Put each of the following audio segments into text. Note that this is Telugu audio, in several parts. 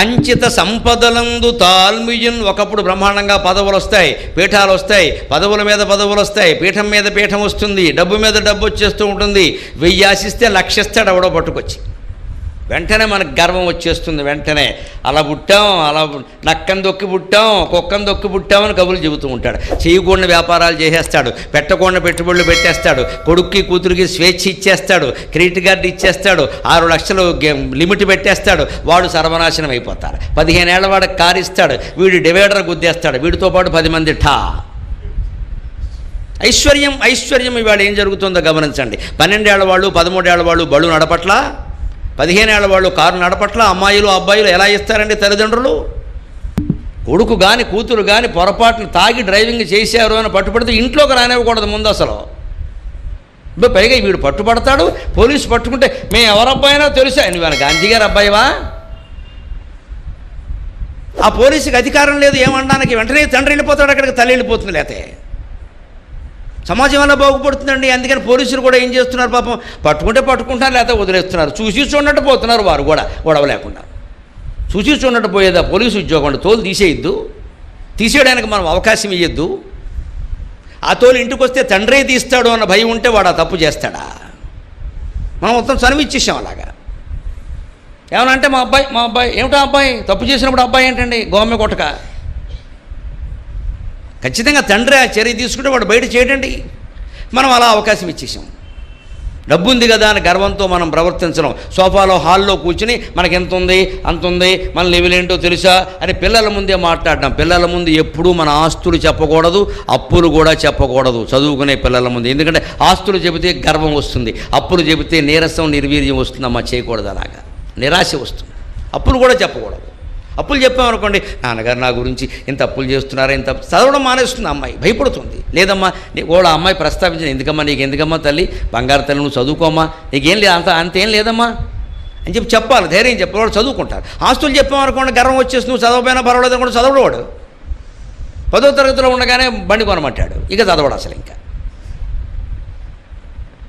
అంచిత సంపదలందు తాల్మియున్. ఒకప్పుడు బ్రహ్మాండంగా పదవులు వస్తాయి, పీఠాలు వస్తాయి, పదవుల మీద పదవులు వస్తాయి, పీఠం మీద పీఠం వస్తుంది, డబ్బు మీద డబ్బు వచ్చేస్తూ ఉంటుంది. 1000 ఆశిస్తే 1,00,000 ఇస్తాడు ఎవడో పట్టుకొచ్చి. వెంటనే మనకు గర్వం వచ్చేస్తుంది. వెంటనే అలా పుట్టాం, అలా నక్కని దొక్కి పుట్టాం, కుక్కని దొక్కి పుట్టామని కబుర్లు చెబుతూ ఉంటాడు. చేయకూడని వ్యాపారాలు చేసేస్తాడు, పెట్టకూడని పెట్టుబడులు పెట్టేస్తాడు, కొడుక్కి కూతురికి స్వేచ్ఛ ఇచ్చేస్తాడు, క్రెడిట్ కార్డు ఇచ్చేస్తాడు, 6 లక్షలు లిమిట్ పెట్టేస్తాడు. వాడు సర్వనాశనం అయిపోతాడు. 15 ఏళ్ల వాడికి కారు ఇస్తాడు, వీడు డివైడర్ గుద్దేస్తాడు, వీడితో పాటు 10 మంది ఠా. ఐశ్వర్యం ఐశ్వర్యం. ఇవాళ ఏం జరుగుతుందో గమనించండి. 12 ఏళ్ల వాళ్ళు 13 ఏళ్ల వాళ్ళు బళ్ళు నడపట్లా, 15 ఏళ్ల వాళ్ళు కారు నడపట్ల. అమ్మాయిలు అబ్బాయిలు ఎలా ఇస్తారండి తల్లిదండ్రులు? కొడుకు కానీ కూతురు కానీ పొరపాటును తాగి డ్రైవింగ్ చేశారు అని పట్టుబడితే ఇంట్లోకి రానివ్వకూడదు ముందు అసలు. పైగా వీడు పట్టుబడతాడు, పోలీసు పట్టుకుంటే మేము ఎవరబ్బాయినా తెలుసా, నువ్వు గాంధీ గారి అబ్బాయివా? ఆ పోలీసుకి అధికారం లేదు ఏమనడానికి. వెంటనే తండ్రి వెళ్ళిపోతాడు, అక్కడికి తల్లి వెళ్ళిపోతుంది. లేతే సమాజం వల్ల బాగుపడుతుందండి. అందుకని పోలీసులు కూడా ఏం చేస్తున్నారు పాపం, పట్టుకుంటే పట్టుకుంటారు, లేకపోతే వదిలేస్తున్నారు. చూసి చూడట్టు పోతున్నారు వారు కూడా, గొడవ లేకుండా. చూసి చూడట్టు పోయేదా పోలీసు ఉద్యోగం? తోలు తీసేయద్దు, తీసేయడానికి మనం అవకాశం ఇవ్వద్దు. ఆ తోలు ఇంటికి వస్తే తండ్రే తీస్తాడు అన్న భయం ఉంటే వాడు ఆ తప్పు చేస్తాడా? మనం మొత్తం చనివిచ్చేసాం అలాగా. ఏమనంటే మా అబ్బాయి ఏమిటా అబ్బాయి తప్పు చేసినప్పుడు అబ్బాయి ఏంటండి గోమె కొట్టక. ఖచ్చితంగా తండ్రి ఆ చర్య తీసుకుంటే వాడు బయట చేయడండి. మనం అలా అవకాశం ఇచ్చేసాం. డబ్బు ఉంది కదా అని గర్వంతో మనం ప్రవర్తించడం. సోఫాలో హాల్లో కూర్చుని మనకి ఎంత ఉంది అంత ఉంది, మన లెవెల్ ఏంటో తెలుసా అని పిల్లల ముందే మాట్లాడడం. పిల్లల ముందు ఎప్పుడూ మన ఆస్తులు చెప్పకూడదు, అప్పులు కూడా చెప్పకూడదు చదువుకునే పిల్లల ముందు. ఎందుకంటే ఆస్తులు చెబితే గర్వం వస్తుంది, అప్పులు చెబితే నీరసం నిర్వీర్యం వస్తుందమ్మా. చేయకూడదు అలాగా, నిరాశ వస్తుంది. అప్పులు కూడా చెప్పకూడదు. అప్పులు చెప్పామనుకోండి, నాన్నగారు నా గురించి ఇంత అప్పులు చేస్తున్నారా, ఇంత చదవడం మానేస్తుంది అమ్మాయి, భయపడుతుంది. లేదమ్మా కూడా అమ్మాయి ప్రస్తావించింది, ఎందుకమ్మా నీకు ఎందుకమ్మా తల్లి, బంగారు తల్లి నువ్వు చదువుకోమ్మా, నీకేం లేదు అంతేం లేదమ్మా అని చెప్పాలి, ధైర్యం చెప్పేవాడు చదువుకుంటారు. ఆస్తులు చెప్పామనుకోండి గర్వం వచ్చేసి నువ్వు చదవపోయినా పర్వాలేదు అనుకోండి, చదవడవాడు. 10వ తరగతిలో ఉండగానే బండి కొనమంటాడు, ఇక చదవడు అసలు. ఇంకా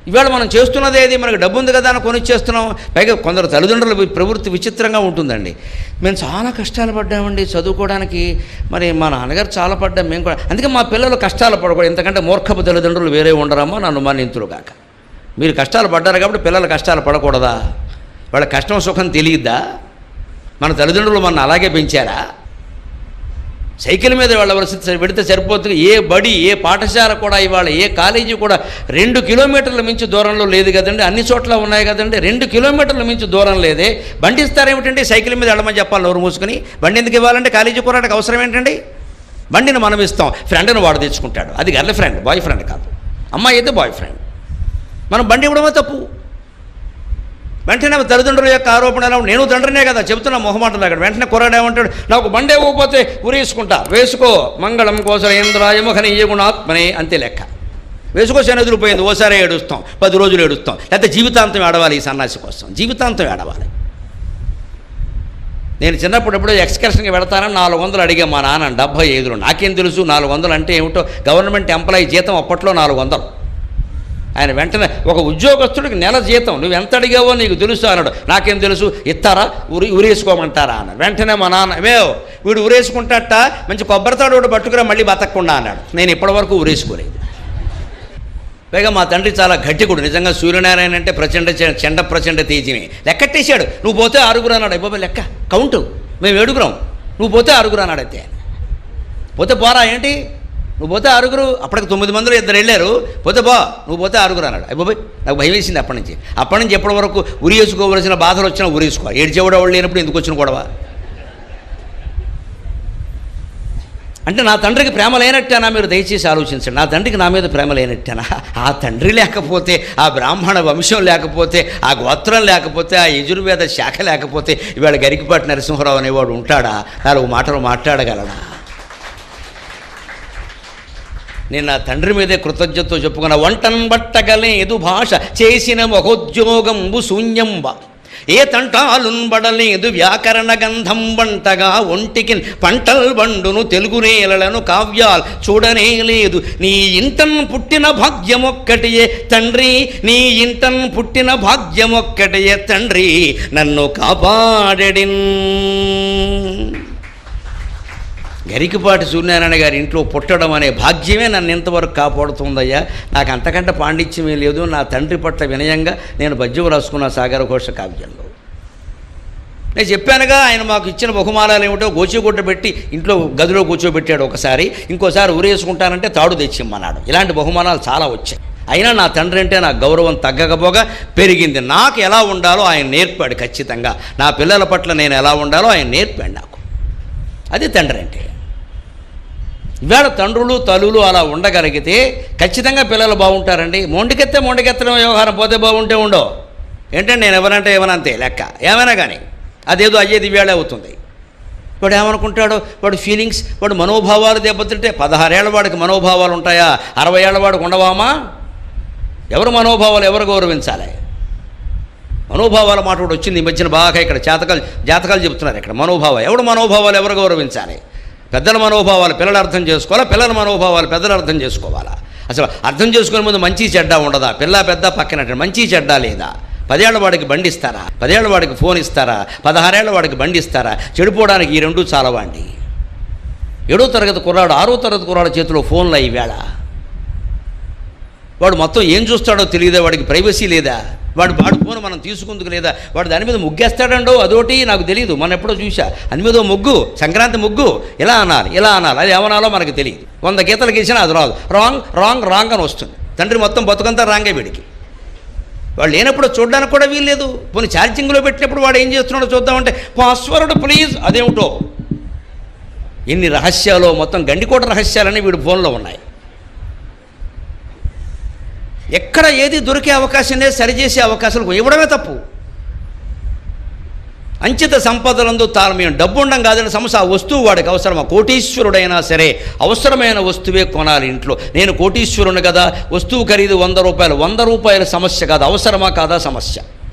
ఇవాళ మనం చేస్తున్నది ఏది, మనకు డబ్బు ఉంది కదా అని కొనిచ్చేస్తున్నాం. పైగా కొందరు తల్లిదండ్రుల ప్రవృత్తి విచిత్రంగా ఉంటుందండి. మేము చాలా కష్టాలు పడ్డామండి చదువుకోవడానికి, మరి మా నాన్నగారు చాలా పడ్డాం మేము కూడా, అందుకే మా పిల్లలు కష్టాలు పడకూడదు. ఎందుకంటే మూర్ఖపు తల్లిదండ్రులు వేరే ఉండరమ్మా, నన్ను మన్నింతులు కాక. మీరు కష్టాలు పడ్డారు కాబట్టి పిల్లలు కష్టాలు పడకూడదా? వాళ్ళ కష్టం సుఖం తెలియద్దా? మన తల్లిదండ్రులు మన అలాగే పెంచారా? సైకిల్ మీద వెళ్ళవలసి పెడితే సరిపోతుంది. ఏ బడి ఏ పాఠశాల కూడా ఇవాళ ఏ కాలేజీ కూడా 2 కిలోమీటర్ల మించి దూరంలో లేదు కదండి. అన్ని చోట్ల ఉన్నాయి కదండి. 2 కిలోమీటర్ల మించి దూరం లేదే. బండి ఇస్తారేమిటండి? సైకిల్ మీద వెళ్ళమని చెప్పాలి నోరు మూసుకుని. బండి ఎందుకు ఇవ్వాలంటే కాలేజీ పోరాటకు అవసరం ఏంటండి? బండిని మనం ఇస్తాం, ఫ్రెండ్ని వాడు తెచ్చుకుంటాడు. అది గర్ల్ ఫ్రెండ్, బాయ్ ఫ్రెండ్ కాదు. అమ్మాయి అయితే బాయ్ ఫ్రెండ్. మనం బండి ఇవ్వడమే తప్పు. వెంటనే తల్లిదండ్రుల యొక్క ఆరోపణ ఎలా, నేను తండ్రినే కదా చెబుతున్నా మొహమాటం అక్కడ. వెంటనే కుర్రాడేమంటాడు, నాకు బండి ఇవ్వకపోతే ఉరేసుకుంటా. వేసుకో, మంగళం కోసలేంద్రాయ మహనీయ గుణాత్మనే, అంతే లెక్క. వేసుకో, శనెదిరిపోయింది, ఓసారి ఏడుస్తాం, 10 రోజులు ఏడుస్తాం, లేకపోతే జీవితాంతం ఏడవాలి. ఈ సన్నాసి కోసం జీవితాంతం ఏడవాలి. నేను చిన్నప్పుడు ఎప్పుడో ఎక్స్కర్షన్కి వెళతానని 400 అడిగా మా నాన్న 75లో. నాకేం తెలుసు 400 అంటే ఏమిటో. గవర్నమెంట్ ఎంప్లాయీ జీతం అప్పట్లో 400. ఆయన వెంటనే ఒక ఉద్యోగస్తుడికి నెల జీతం నువ్వు ఎంత అడిగావో నీకు తెలుసు అన్నాడు. నాకేం తెలుసు, ఇస్తారా ఉరేసుకోమంటారా అన్నాడు. వెంటనే మా నాన్న వీడు ఉరేసుకుంటాట, మంచి కొబ్బరితాడు ఒకటి పట్టుకురా మళ్ళీ బతకకుండా అన్నాడు. నేను ఇప్పటివరకు ఉరేసుకోలేదు. పైగా మా తండ్రి చాలా గట్టికుడు. నిజంగా సూర్యనారాయణ అంటే చెండ ప్రచండ తేజమే. లెక్కట్టేశాడు. నువ్వు పోతే 6 అన్నాడు. అయిపోయి లెక్క కౌంటు, మేము 7 నువ్వు పోతే 6 అన్నాడు. అయితే పోతే పోరా ఏంటి, నువ్వు పోతే 6, అప్పటికి 9 మందిలో 2 వెళ్ళారు. పోతే నువ్వు పోతే 6 అన్నాడు. అయిపోయి నాకు భయం వేసింది అప్పటి నుంచి ఎప్పటి వరకు ఉరేసుకోవలసిన బాధలు వచ్చినా ఉరేసుకోవాలి. ఏడ్చేవాడు వాళ్ళు లేనప్పుడు ఎందుకు వచ్చిన గొడవ అంటే నా తండ్రికి ప్రేమ లేనట్టేనా? మీరు దయచేసి ఆలోచించండి. నా తండ్రికి నా మీద ప్రేమ లేనట్టేనా? ఆ తండ్రి లేకపోతే, ఆ బ్రాహ్మణ వంశం లేకపోతే, ఆ గోత్రం లేకపోతే, ఆ యజుర్వేద శాఖ లేకపోతే ఇవాళ గరికపాటి నరసింహరావు అనేవాడు ఉంటాడా? 4 మాటలు మాట్లాడగలడా? నేను నా తండ్రి మీదే కృతజ్ఞతతో చెప్పుకున్న. వంటన్ బట్టగలేదు భాష చేసిన మహోద్యోగంబు శూన్యంబ ఏ తంటాలున్ బడలేదు వ్యాకరణ గంధం వంటగా ఒంటికి పంటల్ బండును తెలుగు నేలలను కావ్యాలు చూడనే లేదు. నీ ఇంటన్ పుట్టిన భాగ్యమొక్కటియే తండ్రి, నీ ఇంటన్ పుట్టిన భాగ్యమొక్కటియే తండ్రి, నన్ను కాపాడెడిన్. గరికపాటి సూర్యనారాయణ గారి ఇంట్లో పుట్టడం అనే భాగ్యమే నన్ను ఇంతవరకు కాపాడుతుందయ్యా. నాకు అంతకంటే పాండిత్యమే లేదు. నా తండ్రి పట్ల వినయంగా నేను పద్యం రాసుకున్న సాగర ఘోష కావ్యంలో. నేను చెప్పానుగా, ఆయన మాకు ఇచ్చిన బహుమానాలు ఏమిటో గోచిగుడ్డ పెట్టి ఇంట్లో గదిలో కూర్చోబెట్టాడు ఒకసారి, ఇంకోసారి ఊరేసుకుంటానంటే తాడు తెచ్చిమ్మన్నాడు. ఇలాంటి బహుమానాలు చాలా వచ్చాయి. అయినా నా తండ్రి అంటే నాకు గౌరవం తగ్గకపోగా పెరిగింది. నాకు ఎలా ఉండాలో ఆయన నేర్పాడు ఖచ్చితంగా. నా పిల్లల పట్ల నేను ఎలా ఉండాలో ఆయన నేర్పాడు నాకు. అది తండ్రి అంటే. ఇవాళ తండ్రులు తల్లులు అలా ఉండగలిగితే ఖచ్చితంగా పిల్లలు బాగుంటారండి. మొండికెత్తడం వ్యవహారం పోతే బాగుంటే ఉండవు. ఏంటంటే నేను ఎవరంటే ఏమనంతే లెక్క, ఏమైనా కానీ అదేదో అయ్యేది వేళ అవుతుంది. వాడు ఏమనుకుంటాడో, వాడు ఫీలింగ్స్, వాడు మనోభావాలు దెబ్బతింటే 16 ఏళ్ల వాడికి మనోభావాలు ఉంటాయా? 60 ఏళ్ల వాడికి ఉండవామా? ఎవరు మనోభావాలు ఎవరు గౌరవించాలి? మనోభావాల మాట కూడా వచ్చింది ఈ మధ్యన బాగా. ఇక్కడ జాతకాలు చెబుతున్నారు. ఇక్కడ ఎవడు మనోభావాలు ఎవరు గౌరవించాలి? పెద్దల మనోభావాలు పిల్లలు అర్థం చేసుకోవాలా? పిల్లల మనోభావాలు పెద్దలు అర్థం చేసుకోవాలా? అసలు అర్థం చేసుకునే ముందు మంచి చెడ్డ ఉండదా? పిల్ల పెద్ద పక్కన మంచి చెడ్డ లేదా? 10 ఏళ్ల వాడికి బండి ఇస్తారా? 10 ఏళ్ల వాడికి ఫోన్ ఇస్తారా? 16 ఏళ్ల వాడికి బండి ఇస్తారా? చెడిపోవడానికి ఈ రెండు చాలవాండి. 7వ తరగతి కుర్రాడు 6వ తరగతి కుర్రాడు చేతిలో ఫోన్లు ఈవేళ. వాడు మొత్తం ఏం చూస్తాడో తెలియదా? వాడికి ప్రైవసీ లేదా? వాడు ఫోన్ మనం తీసుకుందుకు లేదా? వాడు దాని మీద ముగ్గేస్తాడండో, అదోటి నాకు తెలియదు. మనం ఎప్పుడో చూసా, దాని మీద ముగ్గు, సంక్రాంతి ముగ్గు, ఇలా అనాలి అది ఏమనాలో మనకు తెలియదు. 100 గీతలు గీసినా అది రాదు. రాంగ్ అని వస్తుంది. తండ్రి మొత్తం బతుకంతా రాంగే వీడికి. వాడు లేనప్పుడు చూడడానికి కూడా వీల్లేదు. పోనీ ఛార్జింగ్లో పెట్టినప్పుడు వాడు ఏం చేస్తున్నాడో చూద్దామంటే పాస్వర్డ్ ప్లీజ్, అదేమిటో. ఎన్ని రహస్యాలు, మొత్తం గండికోట రహస్యాలని వీడి ఫోన్లో ఉన్నాయి. ఎక్కడ ఏది దొరికే అవకాశం లేదు, సరిచేసే అవకాశాలు ఇవ్వడమే తప్పు. అంచిత సంపదలందు తాళమేం, డబ్బు ఉండం కాదని సమస్య. ఆ వస్తువు వాడికి అవసరమా? కోటీశ్వరుడైనా సరే అవసరమైన వస్తువే కొనాలి ఇంట్లో. నేను కోటీశ్వరుని కదా, వస్తువు ఖరీదు 100 రూపాయలు. 100 రూపాయల సమస్య కాదు, అవసరమా కాదా సమస్య.